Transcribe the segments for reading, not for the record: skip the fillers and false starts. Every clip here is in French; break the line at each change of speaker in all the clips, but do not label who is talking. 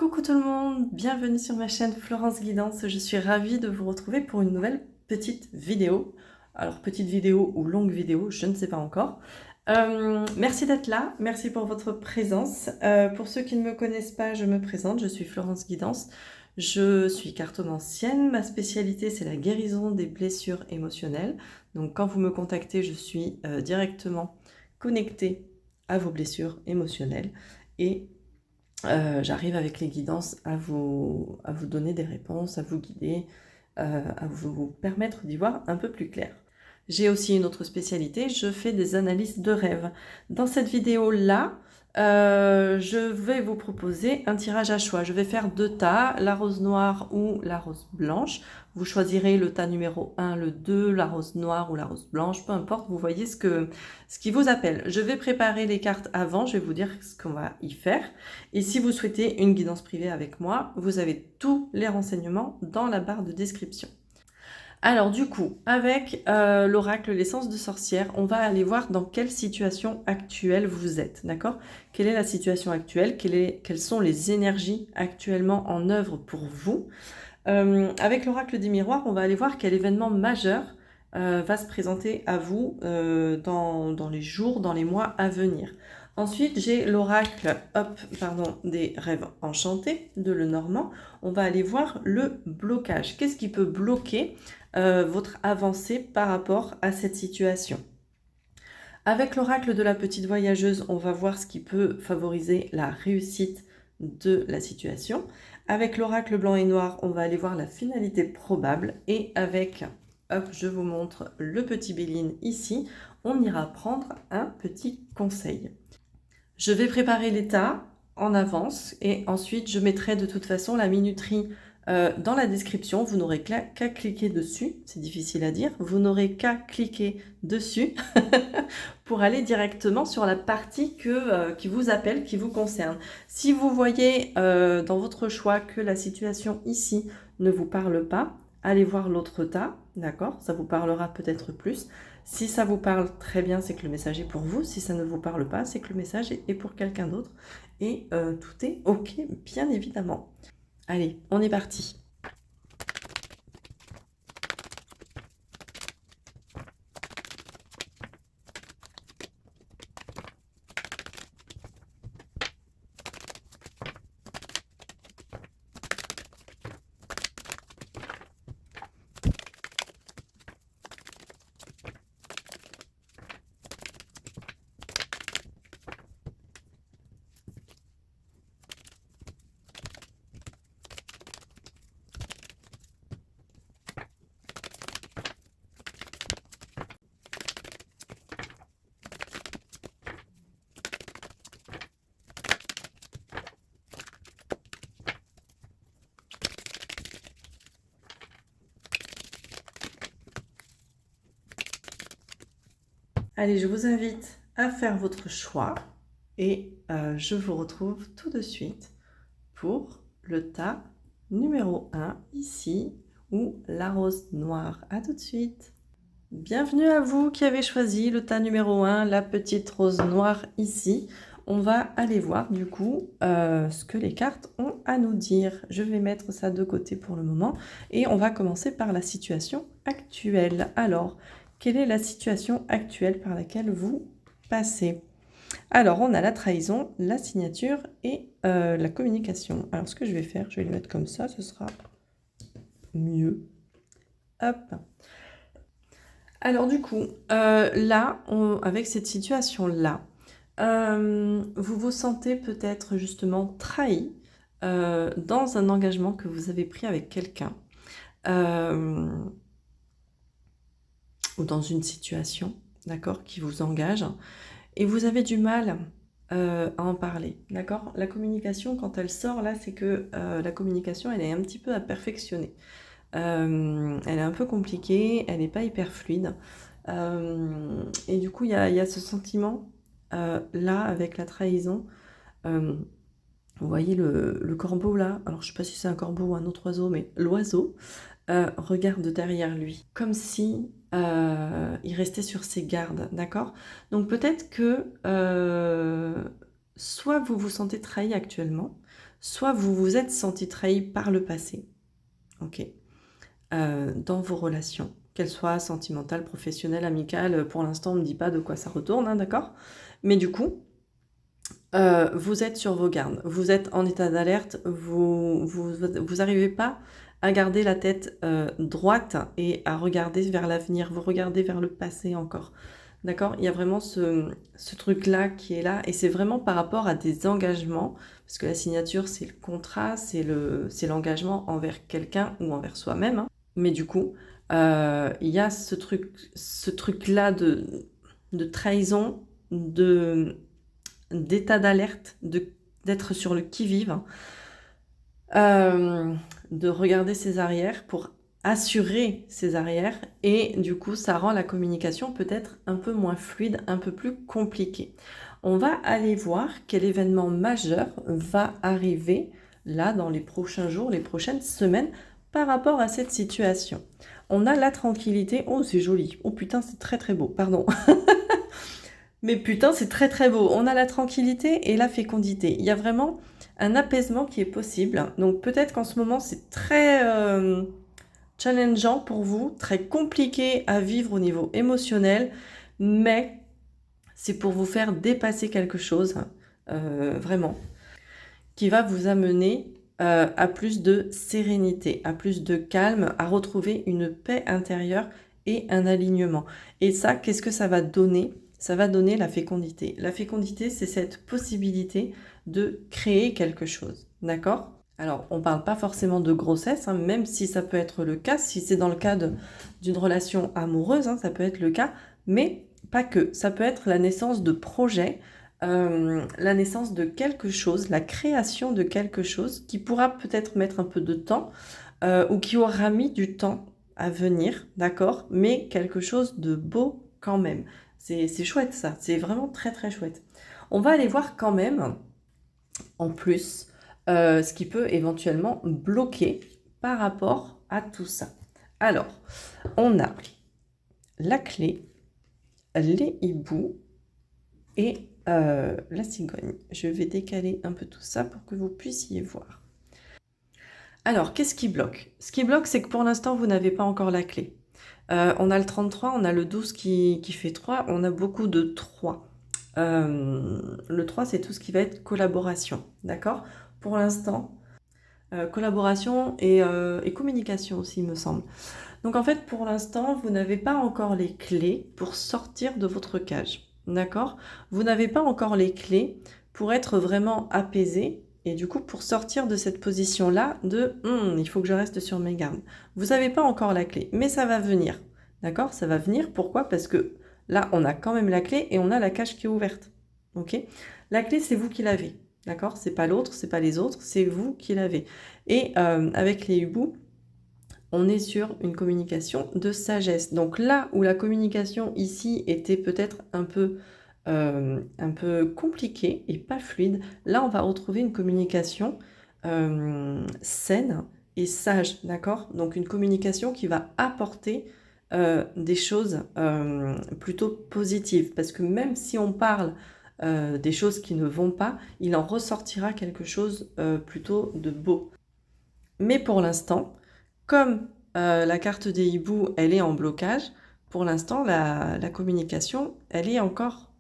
Coucou tout le monde, bienvenue sur ma chaîne Florence Guidance. Je suis ravie de vous retrouver pour une nouvelle petite vidéo. Alors petite vidéo ou longue vidéo, je ne sais pas encore. Merci d'être là, merci pour votre présence. Pour ceux qui ne me connaissent pas, je me présente, je suis Florence Guidance. Je suis cartomancienne, ma spécialité c'est la guérison des blessures émotionnelles. Donc quand vous me contactez, je suis directement connectée à vos blessures émotionnelles et j'arrive avec les guidances à vous donner des réponses, à vous guider, à vous permettre d'y voir un peu plus clair. J'ai aussi une autre spécialité, je fais des analyses de rêves. Dans cette vidéo-là, je vais vous proposer un tirage à choix. Je vais faire 2 tas, la rose noire ou la rose blanche. Vous choisirez le tas numéro 1, le 2, la rose noire ou la rose blanche, peu importe, vous voyez ce qui vous appelle. Je vais préparer les cartes avant, je vais vous dire ce qu'on va y faire. Et si vous souhaitez une guidance privée avec moi, vous avez tous les renseignements dans la barre de description. Alors du coup, avec l'oracle l'essence de sorcière, on va aller voir dans quelle situation actuelle vous êtes, d'accord? Quelle est la situation actuelle? Quelles sont les énergies actuellement en œuvre pour vous? Avec l'oracle des miroirs, on va aller voir quel événement majeur va se présenter à vous dans les jours, dans les mois à venir. Ensuite, j'ai l'oracle des rêves enchantés de Lenormand. On va aller voir le blocage. Qu'est-ce qui peut bloquer votre avancée par rapport à cette situation? Avec l'oracle de la petite voyageuse, on va voir ce qui peut favoriser la réussite de la situation. Avec l'oracle blanc et noir, on va aller voir la finalité probable. Et avec, hop, je vous montre le petit Béline ici, on ira prendre un petit conseil. Je vais préparer l'état en avance et ensuite je mettrai de toute façon la minuterie dans la description. Vous n'aurez qu'à cliquer dessus, c'est difficile à dire, vous n'aurez qu'à cliquer dessus pour aller directement sur la partie qui vous appelle, qui vous concerne. Si vous voyez dans votre choix que la situation ici ne vous parle pas, allez voir l'autre tas, d'accord? Ça vous parlera peut-être plus. Si ça vous parle très bien, c'est que le message est pour vous. Si ça ne vous parle pas, c'est que le message est pour quelqu'un d'autre. Et tout est OK, bien évidemment. Allez, on est parti. Allez, je vous invite à faire votre choix et je vous retrouve tout de suite pour le tas numéro 1 ici ou la rose noire. À tout de suite. Bienvenue à vous qui avez choisi le tas numéro 1, la petite rose noire ici. On va aller voir du coup ce que les cartes ont à nous dire. Je vais mettre ça de côté pour le moment et on va commencer par la situation actuelle. Alors, quelle est la situation actuelle par laquelle vous passez? Alors, on a la trahison, la signature et la communication. Alors, ce que je vais faire, je vais le mettre comme ça, ce sera mieux. Hop. Alors du coup, là, avec cette situation-là, vous vous sentez peut-être justement trahi dans un engagement que vous avez pris avec quelqu'un ou dans une situation, d'accord, qui vous engage et vous avez du mal à en parler, d'accord? La communication, quand elle sort là, c'est que la communication, elle est un petit peu à perfectionner. Elle est un peu compliquée, elle n'est pas hyper fluide. Et du coup, il y a ce sentiment là avec la trahison. Vous voyez le corbeau là, alors je ne sais pas si c'est un corbeau ou un autre oiseau, mais l'oiseau regarde derrière lui, comme si il restait sur ses gardes, d'accord? Donc peut-être que soit vous vous sentez trahi actuellement, soit vous vous êtes senti trahi par le passé, ok, dans vos relations, qu'elles soient sentimentales, professionnelles, amicales. Pour l'instant, on ne me dit pas de quoi ça retourne, hein, d'accord? Mais du coup, vous êtes sur vos gardes, vous êtes en état d'alerte, vous arrivez pas à garder la tête droite et à regarder vers l'avenir, vous regardez vers le passé encore. D'accord? Il y a vraiment ce truc-là qui est là, et c'est vraiment par rapport à des engagements, parce que la signature, c'est le contrat, c'est l'engagement envers quelqu'un ou envers soi-même, hein. Mais du coup, il y a ce truc-là de trahison, d'état d'alerte, d'être sur le qui-vive, de regarder ses arrières pour assurer ses arrières, et du coup ça rend la communication peut-être un peu moins fluide, un peu plus compliquée. On va aller voir quel événement majeur va arriver là dans les prochains jours, les prochaines semaines par rapport à cette situation. On a la tranquillité. Oh, c'est joli. Oh putain, c'est très très beau, pardon. Mais putain, c'est très très beau. On a la tranquillité et la fécondité. Il y a vraiment un apaisement qui est possible. Donc peut-être qu'en ce moment, c'est très challengeant pour vous, très compliqué à vivre au niveau émotionnel, mais c'est pour vous faire dépasser quelque chose, vraiment, qui va vous amener à plus de sérénité, à plus de calme, à retrouver une paix intérieure et un alignement. Et ça, qu'est-ce que ça va donner? Ça va donner la fécondité. La fécondité, c'est cette possibilité de créer quelque chose, d'accord? Alors, on ne parle pas forcément de grossesse, hein, même si ça peut être le cas, si c'est dans le cadre d'une relation amoureuse, hein, ça peut être le cas, mais pas que. Ça peut être la naissance de projets, la naissance de quelque chose, la création de quelque chose qui pourra peut-être mettre un peu de temps, ou qui aura mis du temps à venir, d'accord? Mais quelque chose de beau quand même. C'est chouette ça, c'est vraiment très très chouette. On va aller voir quand même, en plus, ce qui peut éventuellement bloquer par rapport à tout ça. Alors, on a la clé, les hiboux et la cigogne. Je vais décaler un peu tout ça pour que vous puissiez voir. Alors, qu'est-ce qui bloque? Ce qui bloque, c'est que pour l'instant, vous n'avez pas encore la clé. On a le 33, on a le 12 qui fait 3, on a beaucoup de 3. Le 3, c'est tout ce qui va être collaboration, d'accord? Pour l'instant, collaboration et communication aussi, il me semble. Donc en fait, pour l'instant, vous n'avez pas encore les clés pour sortir de votre cage, d'accord? Vous n'avez pas encore les clés pour être vraiment apaisé, et du coup, pour sortir de cette position-là de il faut que je reste sur mes gardes. Vous n'avez pas encore la clé, mais ça va venir, d'accord? Ça va venir, pourquoi? Parce que là, on a quand même la clé et on a la cage qui est ouverte, ok? La clé, c'est vous qui l'avez, d'accord? C'est pas l'autre, c'est pas les autres, c'est vous qui l'avez. Et avec les hiboux, on est sur une communication de sagesse. Donc là où la communication ici était peut-être un peu compliquée et pas fluide, là on va retrouver une communication saine et sage, d'accord? Donc une communication qui va apporter des choses plutôt positives. Parce que même si on parle des choses qui ne vont pas, il en ressortira quelque chose plutôt de beau. Mais pour l'instant, comme la carte des hiboux, elle est en blocage, pour l'instant, la communication, elle est encore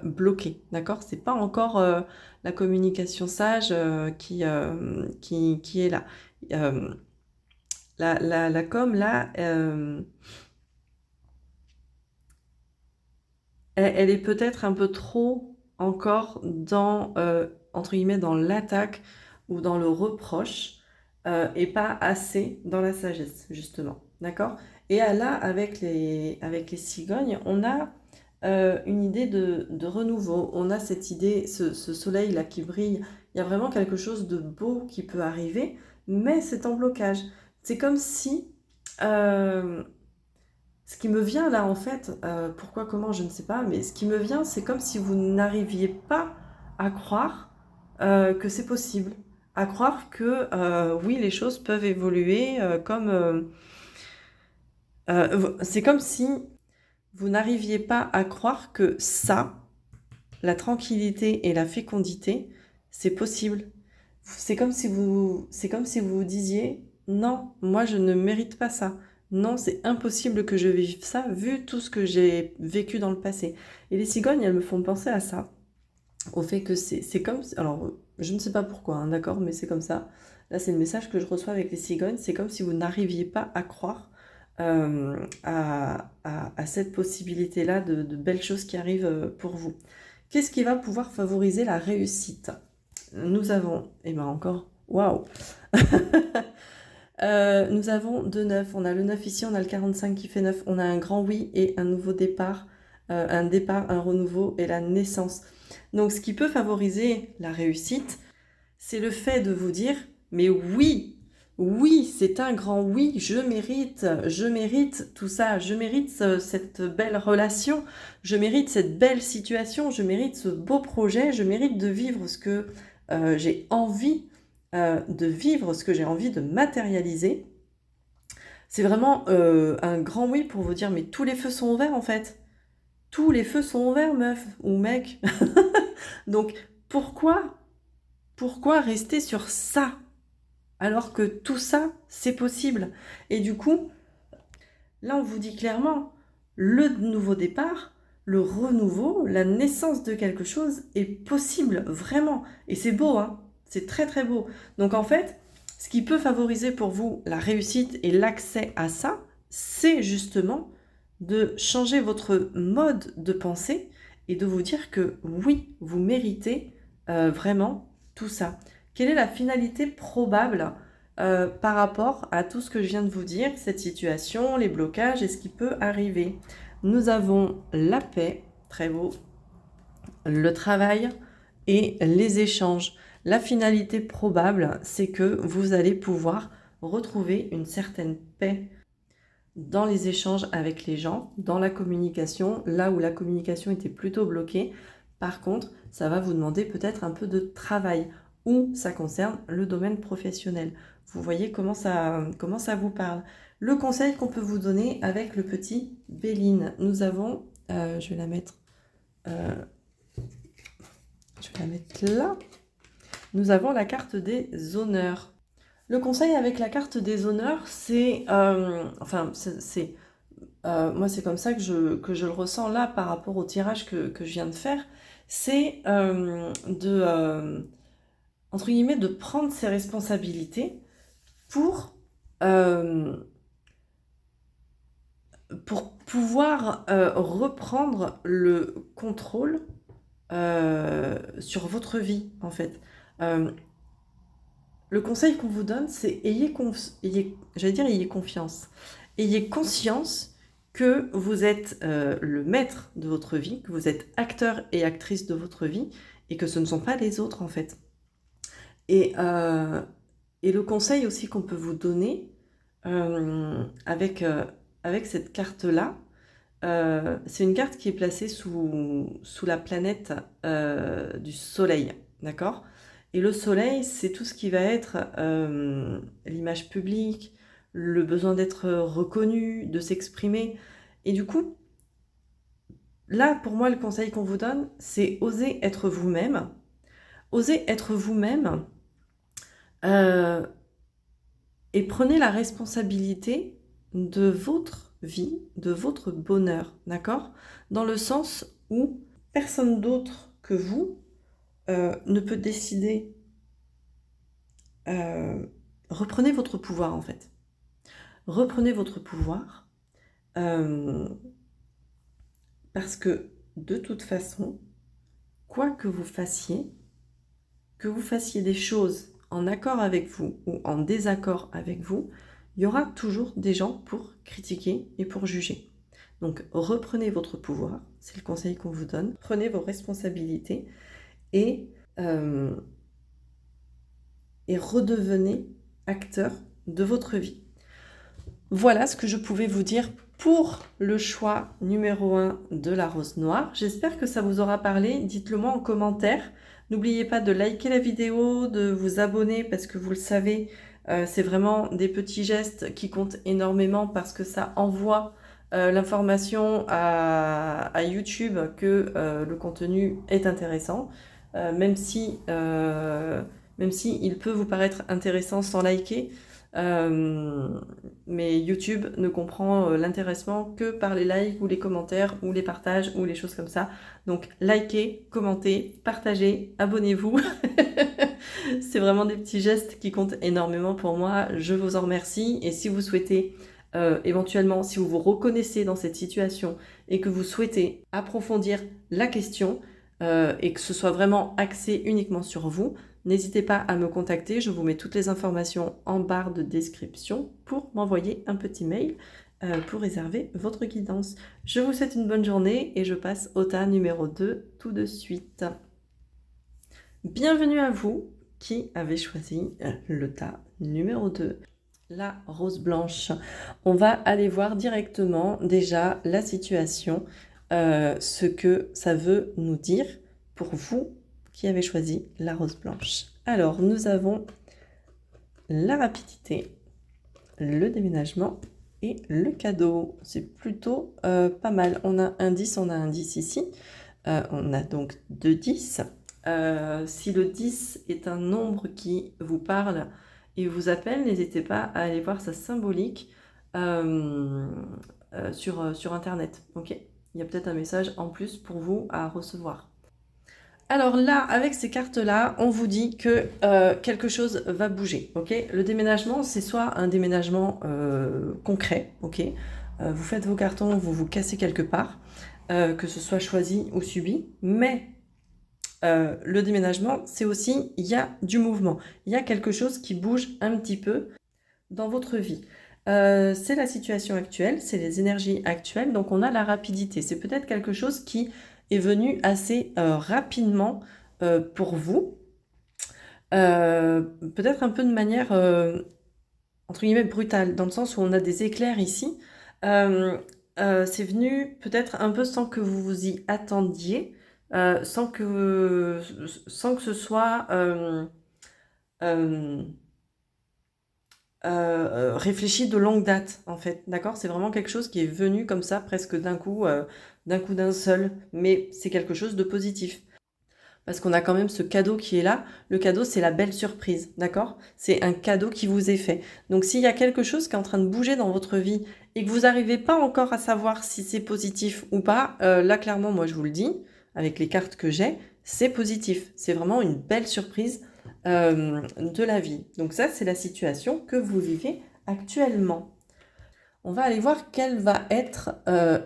bloquée, d'accord? C'est pas encore la communication sage qui est là. La com, là, elle est peut-être un peu trop encore dans, entre guillemets, dans l'attaque ou dans le reproche, et pas assez dans la sagesse, justement. D'accord? Et là, avec les cigognes, on a une idée de renouveau. On a cette idée, ce soleil-là qui brille. Il y a vraiment quelque chose de beau qui peut arriver, mais c'est en blocage. C'est comme si... ce qui me vient là, en fait, pourquoi, comment, je ne sais pas, mais ce qui me vient, c'est comme si vous n'arriviez pas à croire que c'est possible, à croire que oui, les choses peuvent évoluer c'est comme si vous n'arriviez pas à croire que ça, la tranquillité et la fécondité, c'est possible. c'est comme si vous vous disiez, non, moi je ne mérite pas ça. Non, c'est impossible que je vive ça vu tout ce que j'ai vécu dans le passé. Et les cigognes, elles me font penser à ça, au fait que c'est comme, alors je ne sais pas pourquoi, hein, d'accord, mais c'est comme ça. Là, c'est le message que je reçois avec les cigognes, c'est comme si vous n'arriviez pas à croire à cette possibilité-là de belles choses qui arrivent pour vous. Qu'est-ce qui va pouvoir favoriser la réussite? Nous avons, et ben encore, waouh. Nous avons deux 9, on a le 9 ici, on a le 45 qui fait 9, on a un grand oui et un nouveau départ, un renouveau et la naissance. Donc ce qui peut favoriser la réussite, c'est le fait de vous dire, mais oui, oui, c'est un grand oui, je mérite tout ça, je mérite cette belle relation, je mérite cette belle situation, je mérite ce beau projet, je mérite de vivre ce que j'ai envie de vivre, ce que j'ai envie de matérialiser. C'est vraiment un grand oui pour vous dire, mais tous les feux sont ouverts en fait. Tous les feux sont ouverts, meuf ou mec. Donc pourquoi rester sur ça alors que tout ça, c'est possible? Et du coup, là, on vous dit clairement, le nouveau départ, le renouveau, la naissance de quelque chose est possible, vraiment. Et c'est beau, hein? C'est très très beau. Donc en fait, ce qui peut favoriser pour vous la réussite et l'accès à ça, c'est justement de changer votre mode de pensée et de vous dire que oui, vous méritez vraiment tout ça. Quelle est la finalité probable par rapport à tout ce que je viens de vous dire, cette situation, les blocages et ce qui peut arriver? Nous avons la paix, très beau, le travail et les échanges. La finalité probable, c'est que vous allez pouvoir retrouver une certaine paix dans les échanges avec les gens, dans la communication, là où la communication était plutôt bloquée. Par contre, ça va vous demander peut-être un peu de travail, ou ça concerne le domaine professionnel. Vous voyez comment ça vous parle. Le conseil qu'on peut vous donner avec le petit Béline, nous avons, je vais la mettre là, nous avons la carte des honneurs. Le conseil avec la carte des honneurs, c'est, moi c'est comme ça que je le ressens là par rapport au tirage que je viens de faire, c'est entre guillemets, de prendre ses responsabilités pour pouvoir reprendre le contrôle sur votre vie, en fait. Le conseil qu'on vous donne, c'est ayez confiance. Ayez conscience que vous êtes le maître de votre vie, que vous êtes acteur et actrice de votre vie, et que ce ne sont pas les autres, en fait. Et le conseil aussi qu'on peut vous donner avec cette carte-là, c'est une carte qui est placée sous la planète du soleil, d'accord? Et le soleil, c'est tout ce qui va être l'image publique, le besoin d'être reconnu, de s'exprimer. Et du coup, là, pour moi, le conseil qu'on vous donne, c'est oser être vous-même. Oser être vous-même et prenez la responsabilité de votre vie, de votre bonheur, d'accord? Dans le sens où personne d'autre que vous ne peut décider. Reprenez votre pouvoir, en fait. Reprenez votre pouvoir parce que de toute façon, quoi que vous fassiez des choses en accord avec vous ou en désaccord avec vous, il y aura toujours des gens pour critiquer et pour juger. Donc reprenez votre pouvoir, c'est le conseil qu'on vous donne. Prenez vos responsabilités et redevenez acteur de votre vie. Voilà ce que je pouvais vous dire pour le choix numéro 1 de la rose noire. J'espère que ça vous aura parlé. Dites-le moi en commentaire. N'oubliez pas de liker la vidéo, de vous abonner parce que vous le savez, c'est vraiment des petits gestes qui comptent énormément parce que ça envoie l'information à YouTube que le contenu est intéressant. Même si même si il peut vous paraître intéressant sans liker. Mais YouTube ne comprend l'intéressement que par les likes ou les commentaires ou les partages ou les choses comme ça. Donc likez, commentez, partagez, abonnez-vous. C'est vraiment des petits gestes qui comptent énormément pour moi. Je vous en remercie. Et si vous souhaitez, éventuellement, si vous vous reconnaissez dans cette situation et que vous souhaitez approfondir la question et que ce soit vraiment axé uniquement sur vous, n'hésitez pas à me contacter. Je vous mets toutes les informations en barre de description pour m'envoyer un petit mail pour réserver votre guidance. Je vous souhaite une bonne journée et je passe au tas numéro 2 tout de suite. Bienvenue à vous qui avez choisi le tas numéro 2, la rose blanche. On va aller voir directement déjà la situation, ce que ça veut nous dire pour vous qui avez choisi la rose blanche. Alors, nous avons la rapidité, le déménagement et le cadeau. C'est plutôt pas mal. On a un 10 ici. On a donc 2 10. Si le 10 est un nombre qui vous parle et vous appelle, n'hésitez pas à aller voir sa symbolique sur Internet. Ok, il y a peut-être un message en plus pour vous à recevoir. Alors là, avec ces cartes-là, on vous dit que quelque chose va bouger. Ok, le déménagement, c'est soit un déménagement concret. Ok, vous faites vos cartons, vous vous cassez quelque part, que ce soit choisi ou subi, mais le déménagement, c'est aussi, il y a du mouvement. Il y a quelque chose qui bouge un petit peu dans votre vie. C'est la situation actuelle, c'est les énergies actuelles, donc on a la rapidité. C'est peut-être quelque chose qui est venu assez rapidement pour vous. Peut-être un peu de manière, entre guillemets, brutale, dans le sens où on a des éclairs ici. C'est venu peut-être un peu sans que vous vous y attendiez. Sans que ce soit réfléchi de longue date, en fait, d'accord? C'est vraiment quelque chose qui est venu comme ça, presque d'un coup d'un seul, mais c'est quelque chose de positif. Parce qu'on a quand même ce cadeau qui est là. Le cadeau, c'est la belle surprise, d'accord? C'est un cadeau qui vous est fait. Donc s'il y a quelque chose qui est en train de bouger dans votre vie et que vous n'arrivez pas encore à savoir si c'est positif ou pas, là, clairement, moi, je vous le dis, avec les cartes que j'ai, c'est positif. C'est vraiment une belle surprise de la vie. Donc ça, c'est la situation que vous vivez actuellement. On va aller voir quel va être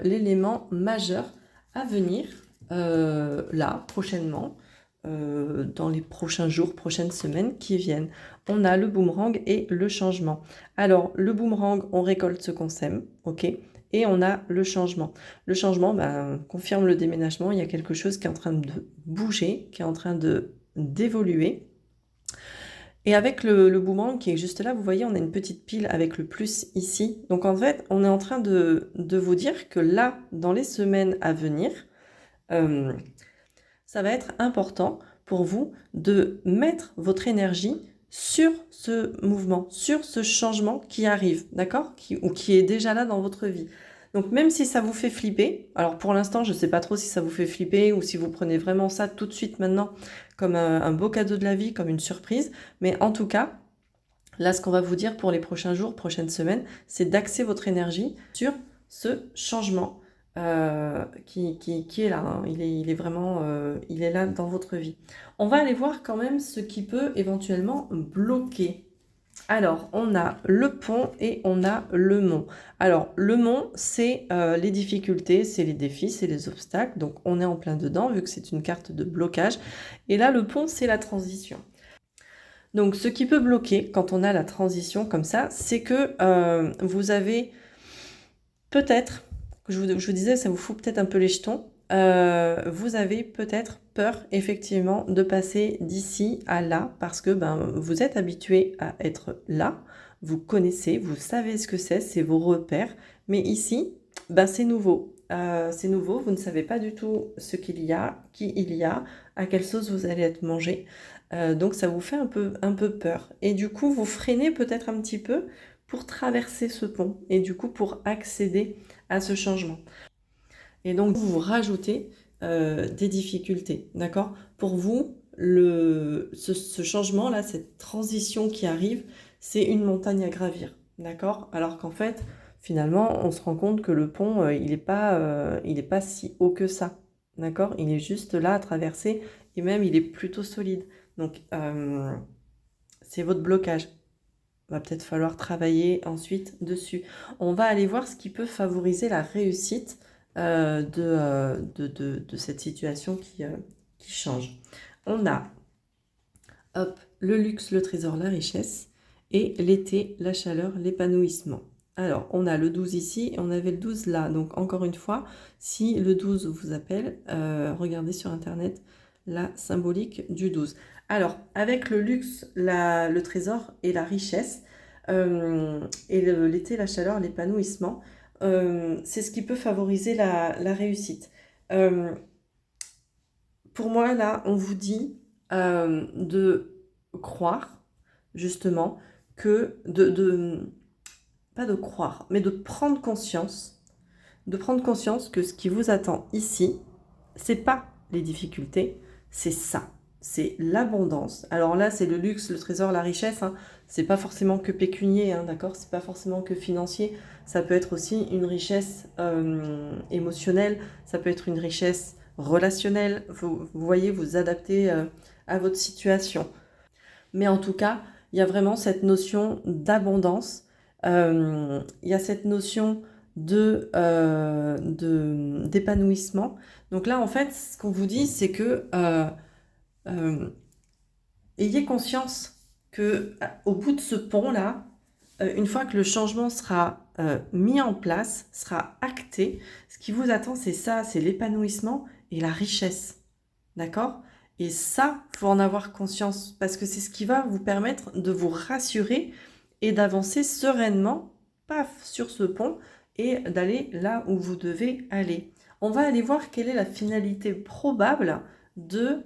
l'élément majeur à venir là, prochainement, dans les prochains jours, prochaines semaines qui viennent. On a le boomerang et le changement. Alors, le boomerang, on récolte ce qu'on sème, ok? Et on a le changement. Le changement confirme le déménagement. Il y a quelque chose qui est en train de bouger, qui est en train d'évoluer. Et avec le boomerang qui est juste là, vous voyez, on a une petite pile avec le plus ici. Donc en fait, on est en train de vous dire que là, dans les semaines à venir, ça va être important pour vous de mettre votre énergie sur ce mouvement, sur ce changement qui arrive, d'accord? Ou qui est déjà là dans votre vie. Donc même si ça vous fait flipper, alors pour l'instant je ne sais pas trop si ça vous fait flipper ou si vous prenez vraiment ça tout de suite maintenant comme un beau cadeau de la vie, comme une surprise, mais en tout cas, là ce qu'on va vous dire pour les prochains jours, prochaines semaines, c'est d'axer votre énergie sur ce changement qui est là, hein. Il est vraiment, il est là dans votre vie. On va aller voir quand même ce qui peut éventuellement bloquer. Alors, on a le pont et on a le mont. Alors, le mont, c'est les difficultés, c'est les défis, c'est les obstacles. Donc, on est en plein dedans, vu que c'est une carte de blocage. Et là, le pont, c'est la transition. Donc, ce qui peut bloquer quand on a la transition comme ça, c'est que vous avez peut-être, je vous disais, ça vous fout peut-être un peu les jetons, vous avez peut-être peur effectivement de passer d'ici à là parce que vous êtes habitué à être là, vous connaissez, vous savez ce que c'est vos repères, mais ici, c'est nouveau. C'est nouveau, vous ne savez pas du tout ce qu'il y a, qui il y a, à quelle sauce vous allez être mangé. Donc ça vous fait un peu peur. Et du coup, vous freinez peut-être un petit peu pour traverser ce pont et du coup pour accéder à ce changement. Et donc vous rajoutez des difficultés, d'accord? Pour vous, ce changement-là, cette transition qui arrive, c'est une montagne à gravir, d'accord? Alors qu'en fait, finalement, on se rend compte que le pont, il est pas si haut que ça, d'accord? Il est juste là à traverser et même il est plutôt solide. Donc, c'est votre blocage. Va peut-être falloir travailler ensuite dessus. On va aller voir ce qui peut favoriser la réussite de cette situation qui change. On a hop, le luxe, le trésor, la richesse et l'été, la chaleur, l'épanouissement. Alors, on a le 12 ici et on avait le 12 là. Donc, encore une fois, si le 12 vous appelle, regardez sur Internet la symbolique du 12. Alors, avec le luxe, le trésor et la richesse, et l'été, la chaleur, l'épanouissement, c'est ce qui peut favoriser la réussite. Pour moi, là, on vous dit de croire, justement, pas de croire, mais de prendre conscience que ce qui vous attend ici, c'est pas les difficultés, c'est ça. C'est l'abondance. Alors là, c'est le luxe, le trésor, la richesse. Hein. C'est pas forcément que pécunier, hein, d'accord? C'est pas forcément que financier. Ça peut être aussi une richesse émotionnelle. Ça peut être une richesse relationnelle. Vous voyez, vous adaptez à votre situation. Mais en tout cas, il y a vraiment cette notion d'abondance. Il y a cette notion d'épanouissement. Donc là, en fait, ce qu'on vous dit, c'est que ayez conscience que au bout de ce pont-là, une fois que le changement sera mis en place, sera acté, ce qui vous attend, c'est ça, c'est l'épanouissement et la richesse. D'accord? Et ça, il faut en avoir conscience parce que c'est ce qui va vous permettre de vous rassurer et d'avancer sereinement, paf, sur ce pont et d'aller là où vous devez aller. On va aller voir quelle est la finalité probable de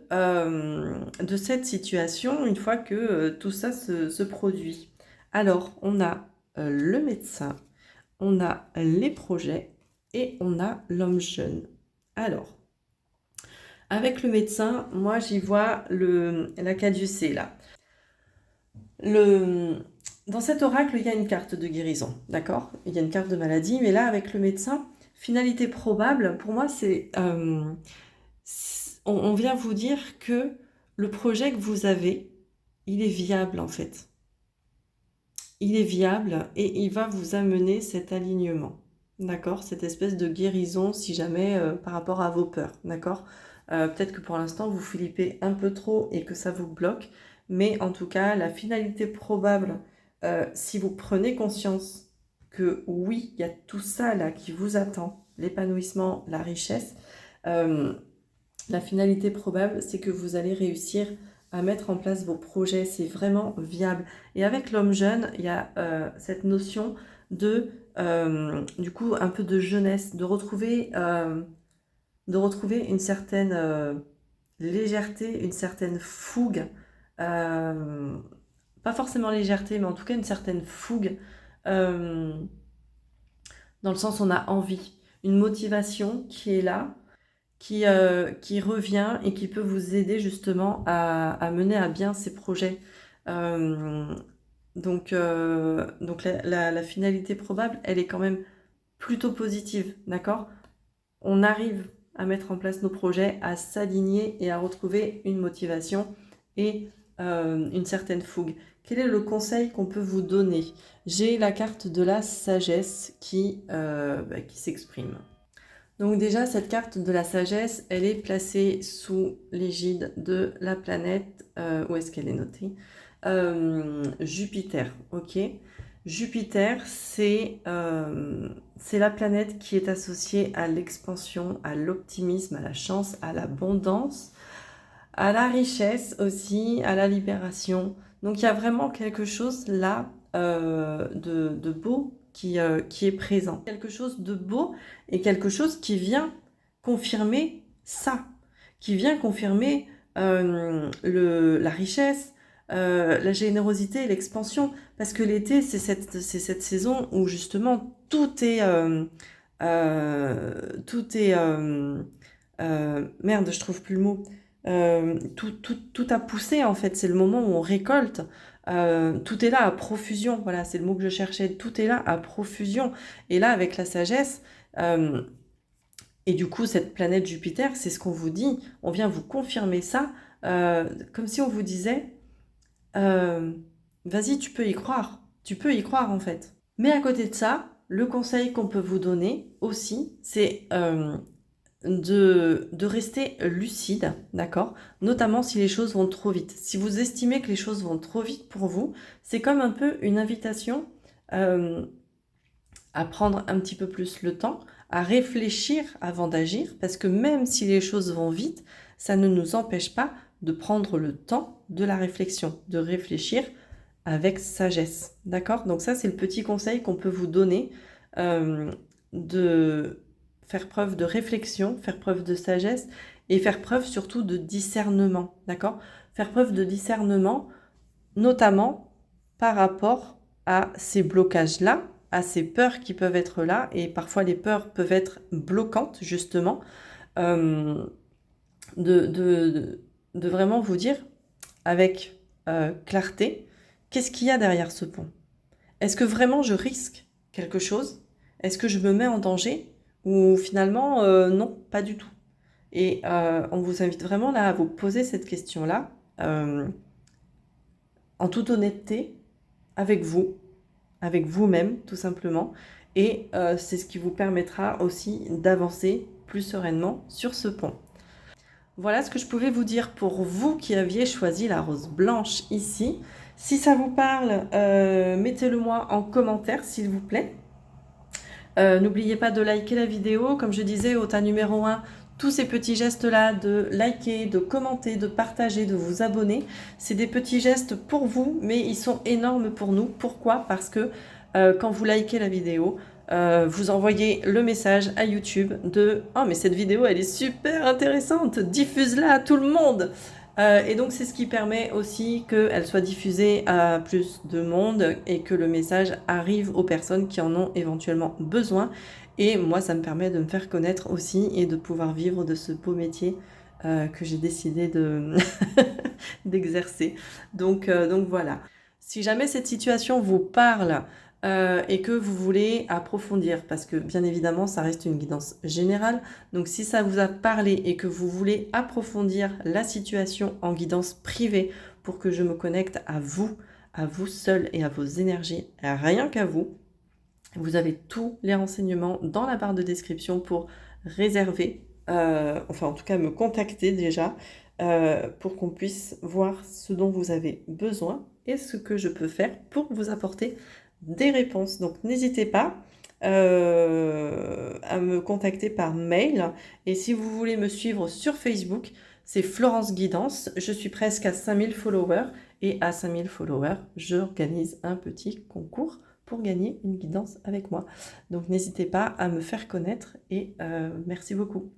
cette situation une fois que tout ça se produit. Alors, on a le médecin, on a les projets et on a l'homme jeune. Alors, avec le médecin, moi j'y vois la caducée là. Dans cet oracle, il y a une carte de guérison, d'accord? Il y a une carte de maladie, mais là avec le médecin, finalité probable, pour moi c'est... on vient vous dire que le projet que vous avez, il est viable en fait. Il est viable et il va vous amener cet alignement, d'accord? Cette espèce de guérison si jamais par rapport à vos peurs, d'accord? Peut-être que pour l'instant vous flippez un peu trop et que ça vous bloque, mais en tout cas la finalité probable, si vous prenez conscience que oui, il y a tout ça là qui vous attend, l'épanouissement, la richesse, la finalité probable c'est que vous allez réussir à mettre en place vos projets, c'est vraiment viable. Et avec l'homme jeune, il y a cette notion de, du coup, un peu de jeunesse, de retrouver une certaine légèreté, une certaine fougue, pas forcément légèreté, mais en tout cas une certaine fougue, dans le sens où on a envie, une motivation qui est là, qui revient et qui peut vous aider justement à mener à bien ces projets. Donc la finalité probable, elle est quand même plutôt positive, d'accord? On arrive à mettre en place nos projets, à s'aligner et à retrouver une motivation et une certaine fougue. Quel est le conseil qu'on peut vous donner? J'ai la carte de la sagesse qui s'exprime. Donc déjà, cette carte de la sagesse, elle est placée sous l'égide de la planète, où est-ce qu'elle est notée? Jupiter, ok? Jupiter, c'est la planète qui est associée à l'expansion, à l'optimisme, à la chance, à l'abondance, à la richesse aussi, à la libération. Donc il y a vraiment quelque chose là de beau qui est présent. Quelque chose de beau et quelque chose qui vient confirmer ça, qui vient confirmer la richesse, la générosité et l'expansion. Parce que l'été, c'est cette saison où justement tout est... merde, je trouve plus le mot. tout a poussé en fait, c'est le moment où on récolte. Tout est là à profusion, voilà, c'est le mot que je cherchais, tout est là à profusion. Et là, avec la sagesse, et du coup, cette planète Jupiter, c'est ce qu'on vous dit, on vient vous confirmer ça, comme si on vous disait, vas-y, tu peux y croire en fait. Mais à côté de ça, le conseil qu'on peut vous donner aussi, c'est de rester lucide, d'accord? Notamment si les choses vont trop vite. Si vous estimez que les choses vont trop vite pour vous, c'est comme un peu une invitation à prendre un petit peu plus le temps, à réfléchir avant d'agir, parce que même si les choses vont vite, ça ne nous empêche pas de prendre le temps de la réflexion, de réfléchir avec sagesse, d'accord? Donc ça, c'est le petit conseil qu'on peut vous donner, de faire preuve de réflexion, faire preuve de sagesse et faire preuve surtout de discernement, d'accord? Faire preuve de discernement, notamment par rapport à ces blocages-là, à ces peurs qui peuvent être là, et parfois les peurs peuvent être bloquantes, justement, de vraiment vous dire avec clarté, qu'est-ce qu'il y a derrière ce pont? Est-ce que vraiment je risque quelque chose? Est-ce que je me mets en danger? Ou finalement, non, pas du tout. Et on vous invite vraiment là à vous poser cette question-là, en toute honnêteté, avec vous-même, tout simplement. Et c'est ce qui vous permettra aussi d'avancer plus sereinement sur ce pont. Voilà ce que je pouvais vous dire pour vous qui aviez choisi la rose blanche ici. Si ça vous parle, mettez-le moi en commentaire, s'il vous plaît. N'oubliez pas de liker la vidéo. Comme je disais, au tas numéro 1, tous ces petits gestes-là de liker, de commenter, de partager, de vous abonner, c'est des petits gestes pour vous, mais ils sont énormes pour nous. Pourquoi? Parce que quand vous likez la vidéo, vous envoyez le message à YouTube de « Oh, mais cette vidéo, elle est super intéressante, diffuse-la à tout le monde !» Et donc, c'est ce qui permet aussi qu'elle soit diffusée à plus de monde et que le message arrive aux personnes qui en ont éventuellement besoin. Et moi, ça me permet de me faire connaître aussi et de pouvoir vivre de ce beau métier que j'ai décidé d'exercer. Donc voilà. Si jamais cette situation vous parle et que vous voulez approfondir, parce que bien évidemment, ça reste une guidance générale. Donc si ça vous a parlé et que vous voulez approfondir la situation en guidance privée pour que je me connecte à vous seul et à vos énergies, rien qu'à vous, vous avez tous les renseignements dans la barre de description pour réserver, enfin en tout cas me contacter déjà, pour qu'on puisse voir ce dont vous avez besoin et ce que je peux faire pour vous apporter des réponses. Donc n'hésitez pas à me contacter par mail. Et si vous voulez me suivre sur Facebook, c'est Florence Guidance. Je suis presque à 5000 followers. Et à 5000 followers, j'organise un petit concours pour gagner une guidance avec moi. Donc n'hésitez pas à me faire connaître et merci beaucoup.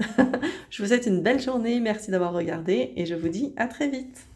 Je vous souhaite une belle journée, merci d'avoir regardé et je vous dis à très vite.